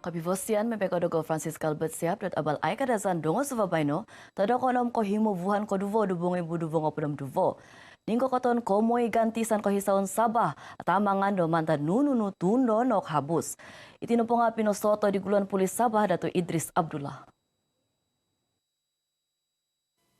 Kabivosian mepekodogo Francis Calbert siap dat abal ay kadazan dongo suvabaino, tada konom ko himo buhan ko duvo dubong ibu dubong opodom duvo. Ningko koton komoy gantisan ko hisaon Sabah at amangan do mantan nununu tundo nok habus. Itinupo nga pinosoto di guluan pulis Sabah Dato Idris Abdullah.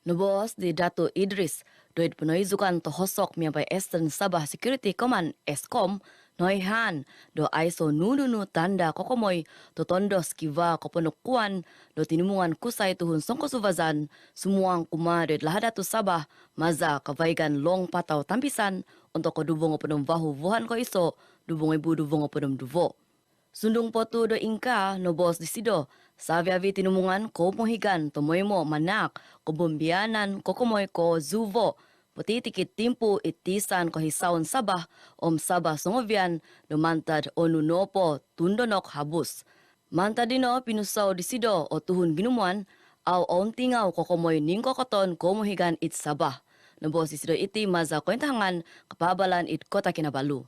Nubos di Dato Idris, doit penoizukan to hosok miyampay Eastern Sabah Security Command ESCOM, noihan do aiso nununu tanda kokomoy to tondos kiva koponukuan do tinimungan kusay tuhun songko suvazan sumuang kumadet lahada tu Sabah maza kavaigan long pataw tampisan untuk kodubong opodom vahu vuhan ko iso dubong ibu dubong opodom duvo. Sundung potu do ingka no bos di sido. Sabi avi tinumungan ko mohigan tomoy mo manak ko bombianan ko kumoy ko zuvo. Puti tikit timpu itisan ko hisaon Sabah Sabah songovian no mantad onunopo tundonok habus. Mantad dino pinusaw di sido o tuhun ginumuan aw ontingaw ko kumoy ningko koton ko mohigan it Sabah. No bos di sido iti maza kwentahangan kapabalan it kota Kinabalu.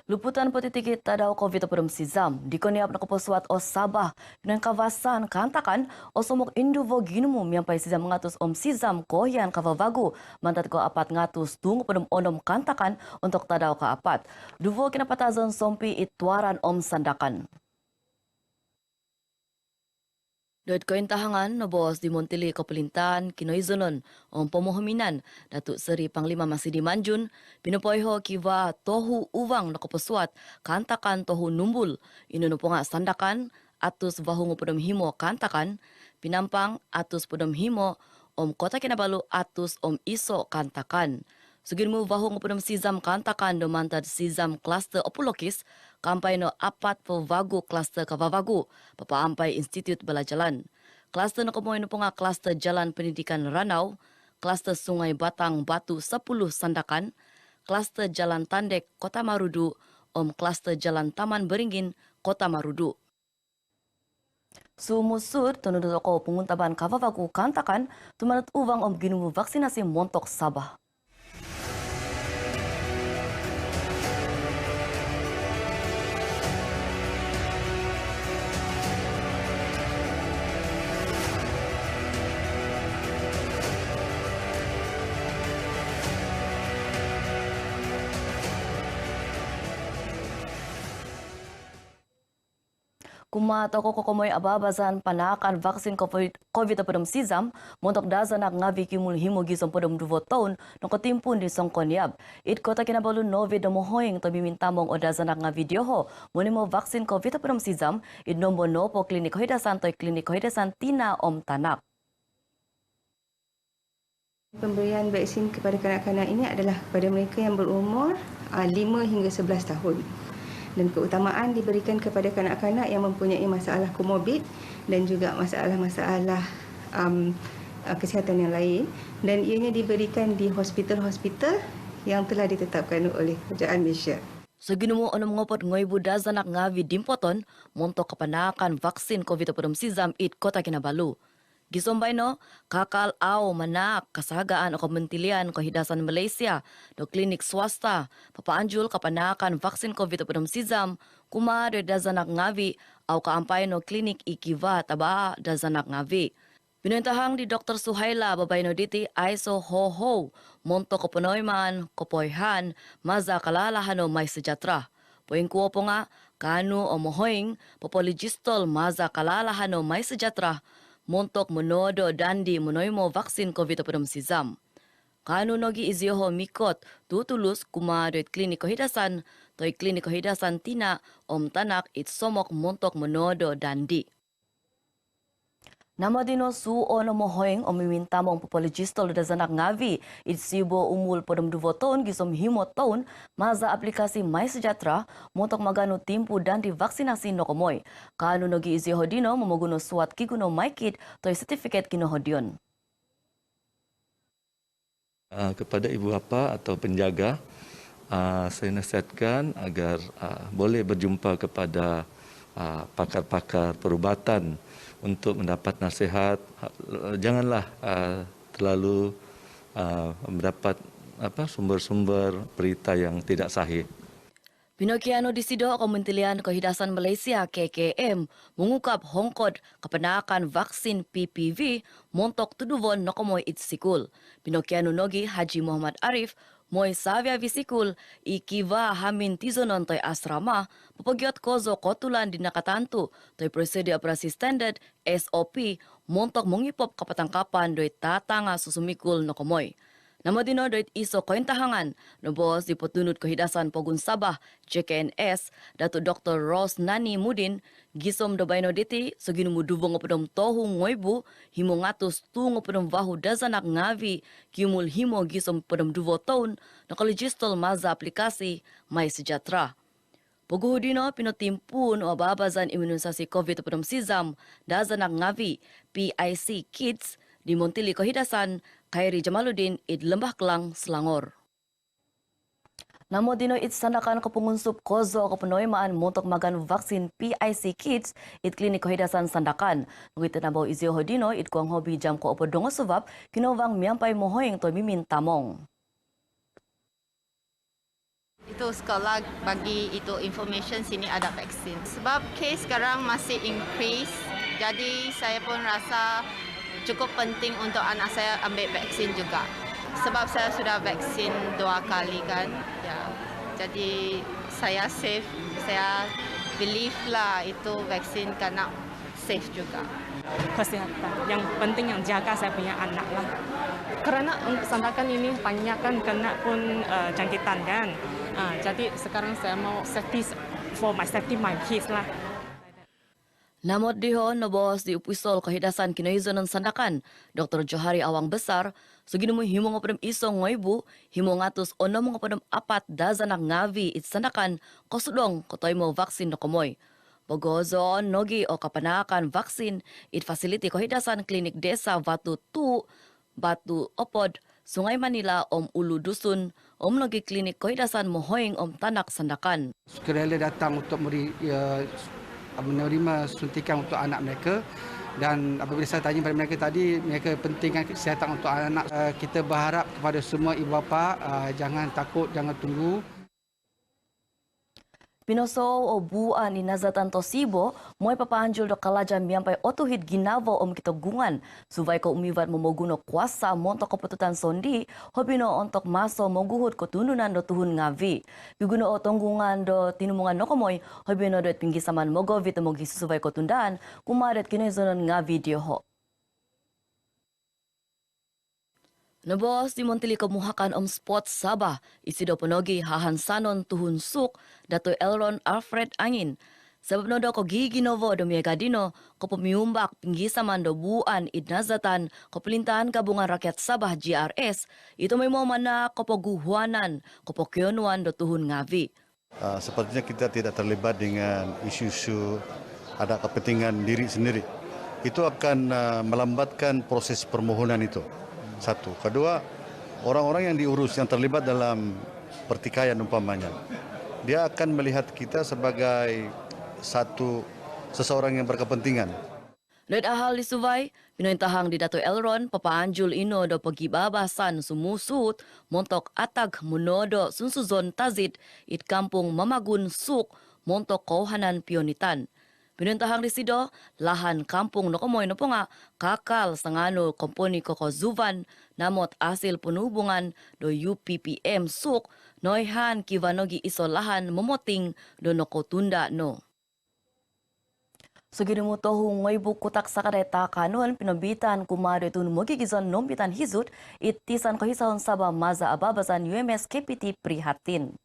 Luputan petitikit tadaw COVID pedom sizam, dikoniap na kapuswat o Sabah, ng kawasan kantakan o sumok induvo ginumum yang pay sizam ngatus sizam koyan kavavagu, mantat ko apat ngatus tungo pedom onom kantakan untuk tadaw ka apat. Duvo kinapatazon sompi itwaran sandakan. Doit ko intahangan no bos di Montili Kapulintan, Kinoizonon, Pomohominan, Datuk Seri Panglima Masidi Manjun, pinupoyho kiwa tohu uwang nakapuswat, kantakan tohu numbul, inunupo nga sandakan, atus vahungo podom himo kantakan, pinampang atus podom himo, Kota Kinabalu atus iso kantakan. Sugin mo vahungo podom sizam kantakan do mantad sizam cluster opulokis, kampay no apat po vagu cluster kavavagu, papaampay Institute Balajalan. Cluster no kumoy no po nga cluster Jalan Pendidikan Ranau, cluster Sungai Batang Batu 10 Sandakan, cluster Jalan Tandek Kota Marudu, cluster Jalan Taman Beringin Kota Marudu. Sumusud, tunod ako punguntaban kavavagu kantakan, tumanat uwang ginumu vaksinasi montok Sabah. Kumato ko komoy ababazan panakan vaksin COVID pedom sizam, montok dazanak ngavi kimul himo gisong pedom duvo taon, no kotimpun di songkonyab. It kota Kinabalu novi domohoing to bimintamong o dazanak nga video ho, munimo vaksin COVID pedom sizam, it nombo no po klinik hoidasan toy klinik hoidasan tina tanak. Pemberian vaksin kepada kanak-kanak ini adalah kepada mereka yang berumur 5 hingga 11 tahun. Dan keutamaan diberikan kepada kanak-kanak yang mempunyai masalah komorbid dan juga masalah-masalah kesihatan yang lain. Dan ianya diberikan di hospital-hospital yang telah ditetapkan oleh Kerajaan Malaysia. Seginumo onom ngopot ngoibu dazanak ngavi dimpoton, montok kapanakan vaksin COVID pedom sizam it kota Kinabalu. Gisombay no, kakal aw manak kasagaan o kementilian kehidasan Malaysia do klinik swasta, papaanjul kapanakan vaksin COVID pedom sizam, kumare dazanak ngavi aw kaampay no klinik ikiva taba dazanak ngavi. Pinintahang di Dr. Suhaila babay no diti aiso ho monto koponoyman, kopoyhan, maza kalalahan o may sejatra. Poing kuo po nga, kanu o mohoing, popoligistol maza kalalahan o may sejatra, montok monodo dandi monoimo vaksin COVID pedom sizam. Kanu nogi izyoho mikot tutulus kumaret kliniko hidasan toy kliniko hidasan tina tanak it somok montok monodo dandi. Namadino suo no mohoing mimintamong popologistol dazanak ngavi it sibo umul pedom duvo taon gisom himo taon maza aplikasi May Sejatra montok magano timpu dan di vaksinasi no komoy. Kanu nogi izi hodino memoguno suat kiguno maikit toy sertifikat kino hodion. Kepada ibu bapa atau penjaga, saya nasihatkan agar boleh berjumpa kepada pakar-pakar perubatan untuk mendapat nasihat. Janganlah terlalu mendapat sumber-sumber berita yang tidak sahih. Pinokiano disido Kementerian Kehidasan Malaysia KKM mengungkap hongkod kepenakan vaksin PPV montok tuduvon nokomoy itsikul. Pinokiano nogi Haji Muhammad Arif moy savia visikul ikiva hamin tizonon toy asrama papagyot kozo kotulan di nakatantu toy prosedur operasi standard SOP montok mongipop kapatangkapan doy tatanga susumikul nokomoy. Namadino doit iso kointahangan no bos di Petunut Kehidasan Pogun Sabah JKNS Datuk Dr. Ros Nani Mudin gisom do baino diti soginu mudubong opedom tohu ngoibu himo ngatus tu ngopedom vahu dazanak ngavi kiumul himo gisom pedom duvo tahun no kolegistol maza aplikasi Mai Sejahtera. Poguhudino pinotimpun o babazan imunisasi COVID pedom sizam dazanak ngavi PIC Kids di Montili Kehidasan Khairi Jamaluddin id Lembah Kelang, Selangor. Namo dino id sandakan kepungunsup kozo kepenoimaan montok magan vaksin PIC Kids id klinik kehidasan sandakan. Ngita nabo izio hodino id kuang hobi jam ko opo dongo sebab kinovang miampai mohoing to mimin tamong. Itu sekolah bagi itu information sini ada vaksin. Sebab kes sekarang masih increase, jadi saya pun rasa cukup penting untuk anak saya ambil vaksin juga. Sebab saya sudah vaksin 2 kali kan. Ya. Jadi saya safe, saya believe lah itu vaksin karena safe juga. Kesehatan. Yang penting yang jaga saya punya anak lah. Kerana sandakan ini banyak kan kena pun jangkitan kan. Jadi sekarang saya mau safety for my safety my kids lah. Namot diho nobos di Upisol Kehidasan Kinoizonon Sandakan, Dr. Johari Awang Besar, suginumu himo ngopadam iso ngoibu, himo ngatus ono ngopadam apat dazanak ngavi it Sandakan, kosudong kotoimo vaksin nokomoy. Bogozo nogi o kapanakan vaksin it facility Kehidasan Klinik Desa Batu Tu, Batu Opod, Sungai Manila Om Ulu Dusun, Om nogi Klinik Kehidasan Mohoing Om Tanak Sandakan. Sukarela datang untuk menerima suntikan untuk anak mereka, dan apabila saya tanya kepada mereka tadi, mereka pentingkan kesihatan untuk anak. Kita berharap kepada semua ibu bapa jangan takut, jangan tunggu. Pinoso o buan ni Nazatan Tosibo, moy papanjul do kalajam miampai otuhid ginavo om kitogungan, suvai ko umivat momoguno kuasa montok kepututan sondi, hobino ontok maso moguhut ko tununan do tuhun ngavi. Guguno o tonggungan do tinumungan nokomoy, hobino do pinggisaman mogovi temogi suvai ko tundaan, kumadat kinoizonon ngavi dioho. Nabos di Montili Kemuhakan Om Sport Sabah, isi do penogi hahan sanon tuhun suk, Dato Elron Alfred Angin. Sebab nodo ko gigi novo do miegadino, ko pemiumbak pinggisaman do buan idnazatan, ko pelintahan gabungan rakyat Sabah GRS, itu may mana ko poguhuanan, ko pokyonuan do tuhun ngavi. Sepertinya kita tidak terlibat dengan isu-isu ada kepentingan diri sendiri. Itu akan melambatkan proses permohonan itu. Satu. Kedua, orang-orang yang diurus, yang terlibat dalam pertikaian umpamanya, dia akan melihat kita sebagai seseorang yang berkepentingan. Let ahal disuvai, pinointahang di Dato Elron, papaanjul ino do pagibabasan sumusut, montok atag munodo sunsuzon tazid, it kampung Mamagun Suk, montok kauhanan pionitan. Pinintahang disido, lahan kampung nokomoy noponga, kakal sangano komponi koko Zuvan, namot asil penhubungan do UPPM Suk, noihan kivanogi iso lahan memoting do noko tunda no. Seginimu tohu ngoibu kutak sakadeta kanuan pinobitan kumado itun mogigizon nombitan hizut, itisan kohisahon Sabah maza ababasan UMS KPT prihatin.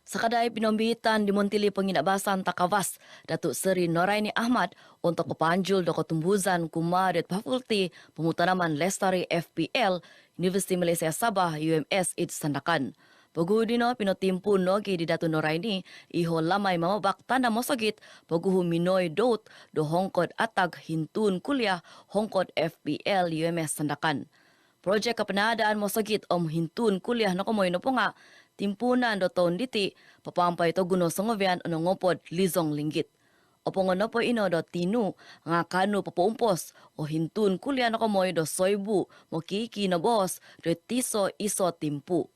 Sakadai pinombitan di Montili Penginabasan Takawas, Datuk Seri Noraini Ahmad untuk kepanjul do ketumbuzan kumadet fakulti pemutanaman Lestari FPL Universiti Malaysia Sabah UMS id Sandakan. Pagudino pinotimpu nogi di Datuk Noraini iho lamai mamabak tanda mosogit paguhu minoy dot do hongkod atag hintun kuliah hongkod FPL UMS Sandakan. Projek kepenadaan mosogit om hintun kuliah nokomoy noponga timpunan do tahun diti, papampai to guno songovian ono ngopod lizong linggit. Opongo nopo ino do tinu, ngakanu papaumpos, o hintun kuliah no komoy do soibu, mo kiki no bos, do tiso iso timpu.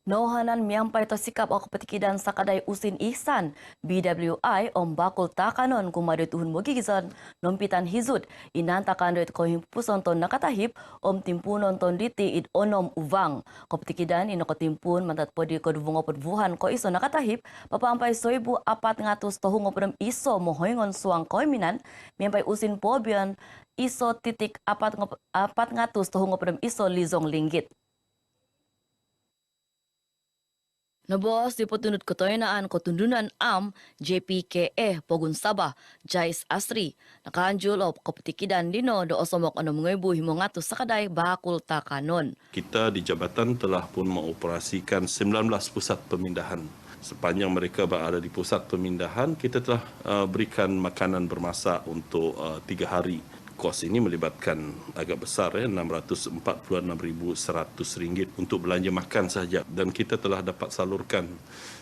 Nohanan miampai to sikap o kepetikidan sakadai usin ihsan BWI om bakul takanon kumade tuhun mogi gizon nompitan hizud inan takan doit ko himpuson ton nakatahip om timpunon ton diti id onom uvang kepetikidan ino ko timpun mantat podi ko duvungo podvuhan ko iso nakatahip papampai soibu 400 tohungo podem iso mohoingon suang koiminan miampai usin pobian iso titik 400 tohungo podem iso lizong linggit. Nabos di petunut ketoyanaan ketundunan am JPKE Pogun Sabah Jais Asri nakaanjul o kepetikidan dino do osomok ano mengebu himongatus sakadai bakul takanon. Kita di jabatan telah pun mengoperasikan 19 pusat pemindahan. Sepanjang mereka berada di pusat pemindahan, kita telah berikan makanan bermasak untuk 3 hari. Kos ini melibatkan agak besar RM646,100 untuk belanja makan sahaja dan kita telah dapat salurkan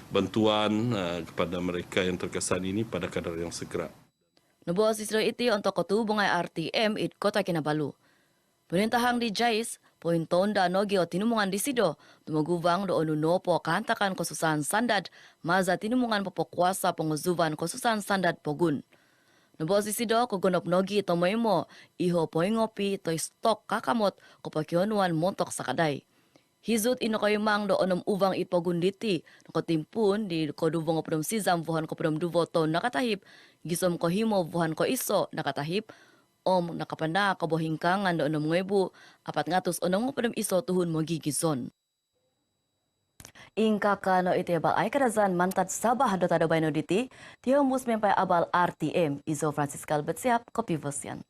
bantuan kepada mereka yang terkesan ini pada kadar yang segera. Nabos isro iti untuk ketubungai RTM it Kota Kinabalu. Perintahang di Jais poin tonda nogi o tinumungan di sido tumagubang do onu nopo kantakan kosusan sandad maza tinumungan popokuasa penguzuvan kosusan sandad pogun. Nabos isido ko gonop nogi tomoimo iho poingopi toy stok kakamot ko pakionuan montok sakadai. Hizut ino kayo mang do onom uvang ipogunditi ko timpun di ko duvong oprom sizam vuhan ko prom duvo to nakatahip gisom ko himo vuhan ko iso nakatahip om nakapanda ko bohingkangan do onom ngebu 400 onom oprom iso tuhun mogi gizon. Ingka kano iti abal ay kadazan mantat Sabah do tado bayno diti tiyo mus mempai abal RTM Izo Francisca Albert siap kopi vosian.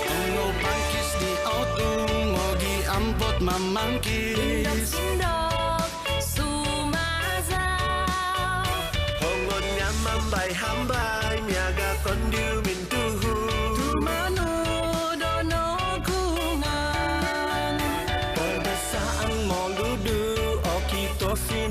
Ono pangkis di auto mogi ampot mamangkis. Hongon nyamam bay hambai miaga kondu mintuhu. Tumanu dono kungan. Perdesaan moludu okitosi